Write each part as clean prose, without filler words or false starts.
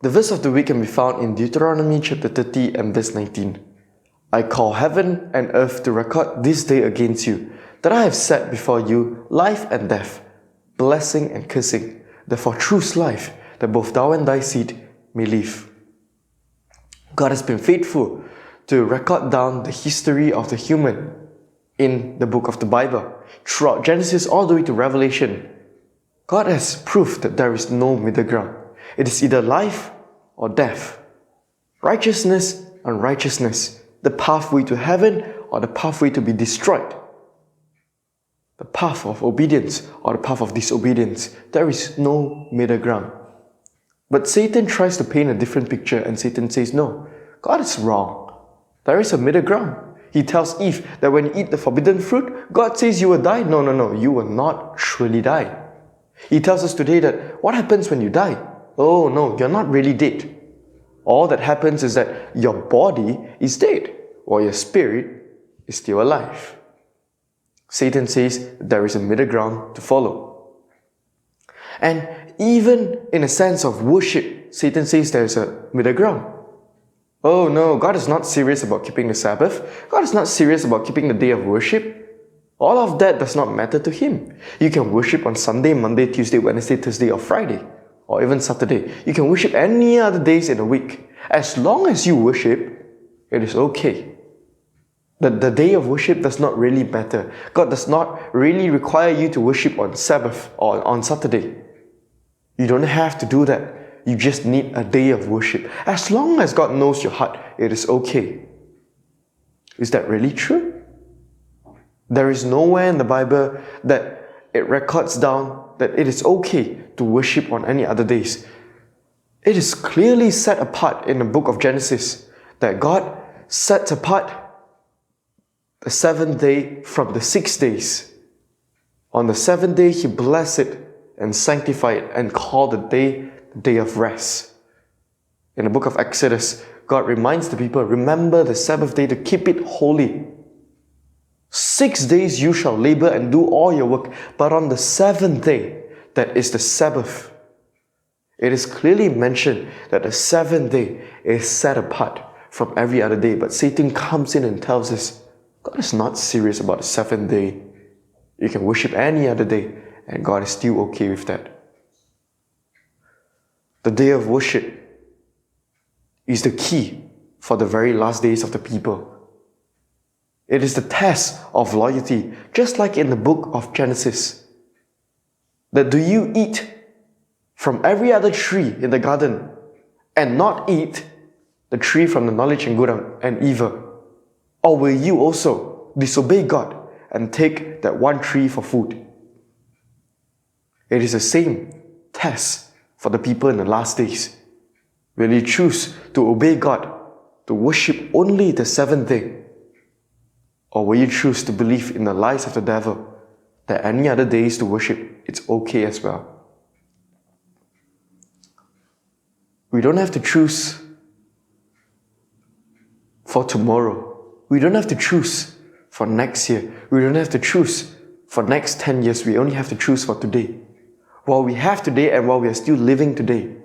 The verse of the week can be found in Deuteronomy chapter 30 and verse 19. I call heaven and earth to record this day against you, that I have set before you life and death, blessing and cursing. Therefore choose life, that both thou and thy seed may live. God has been faithful to record down the history of the human in the book of the Bible. Throughout Genesis all the way to Revelation, God has proved that there is no middle ground. It is either life or death, righteousness, unrighteousness, the pathway to heaven or the pathway to be destroyed, the path of obedience or the path of disobedience. There is no middle ground. But Satan tries to paint a different picture, and Satan says, no, God is wrong. There is a middle ground. He tells Eve that when you eat the forbidden fruit, God says you will die. No, you will not surely die. He tells us today that what happens when you die? Oh no, you're not really dead. All that happens is that your body is dead, while your spirit is still alive. Satan says there is a middle ground to follow. And even in a sense of worship, Satan says there is a middle ground. Oh no, God is not serious about keeping the Sabbath. God is not serious about keeping the day of worship. All of that does not matter to Him. You can worship on Sunday, Monday, Tuesday, Wednesday, Thursday, or Friday, or even Saturday. You can worship any other days in a week. As long as you worship, it is okay. The day of worship does not really matter. God does not really require you to worship on Sabbath or on Saturday. You don't have to do that. You just need a day of worship. As long as God knows your heart, it is okay. Is that really true? There is nowhere in the Bible that it records down that it is okay to worship on any other days. It is clearly set apart in the book of Genesis that God sets apart the 7th day from the 6 days. On the 7th day, He blessed it and sanctified it and called the day of rest. In the book of Exodus, God reminds the people, remember the Sabbath day to keep it holy. 6 days you shall labor and do all your work, but on the 7th day, that is the Sabbath, it is clearly mentioned that the 7th day is set apart from every other day. But Satan comes in and tells us, God is not serious about the 7th day. You can worship any other day, and God is still okay with that. The day of worship is the key for the very last days of the people. It is the test of loyalty, just like in the book of Genesis. That do you eat from every other tree in the garden and not eat the tree from the knowledge of good and evil? Or will you also disobey God and take that one tree for food? It is the same test for the people in the last days. Will you choose to obey God, to worship only the 7th day? Or will you choose to believe in the lies of the devil, that any other days to worship, it's okay as well? We don't have to choose for tomorrow. We don't have to choose for next year. We don't have to choose for next 10 years. We only have to choose for today. While we have today and while we are still living today,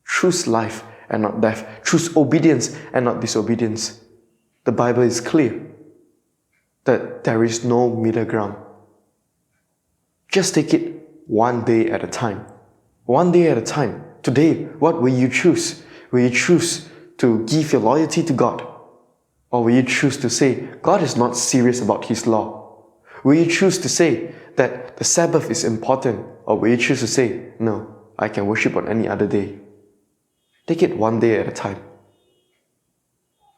choose life and not death. Choose obedience and not disobedience. The Bible is clear that there is no middle ground. Just take it one day at a time. One day at a time. Today, what will you choose? Will you choose to give your loyalty to God? Or will you choose to say, God is not serious about His law? Will you choose to say that the Sabbath is important? Or will you choose to say, no, I can worship on any other day? Take it one day at a time.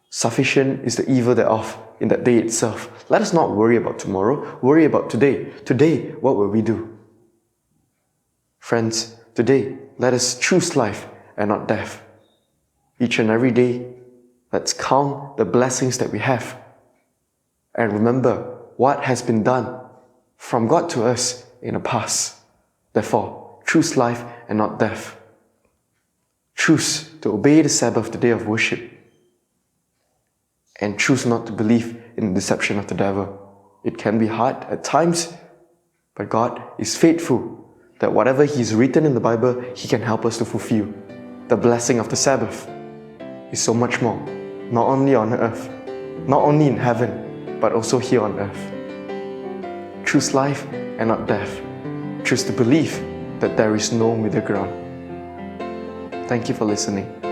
Sufficient is the evil thereof in that day itself. Let us not worry about tomorrow, worry about today. Today, what will we do? Friends, today, let us choose life and not death. Each and every day, let's count the blessings that we have. And remember what has been done from God to us in the past. Therefore, choose life and not death. Choose to obey the Sabbath, the day of worship. And choose not to believe in the deception of the devil. It can be hard at times, but God is faithful that whatever He's written in the Bible, He can help us to fulfill. the blessing of the Sabbath is so much more, not only on earth, not only in heaven, but also here on earth. Choose life and not death. Choose to believe that there is no middle ground. Thank you for listening.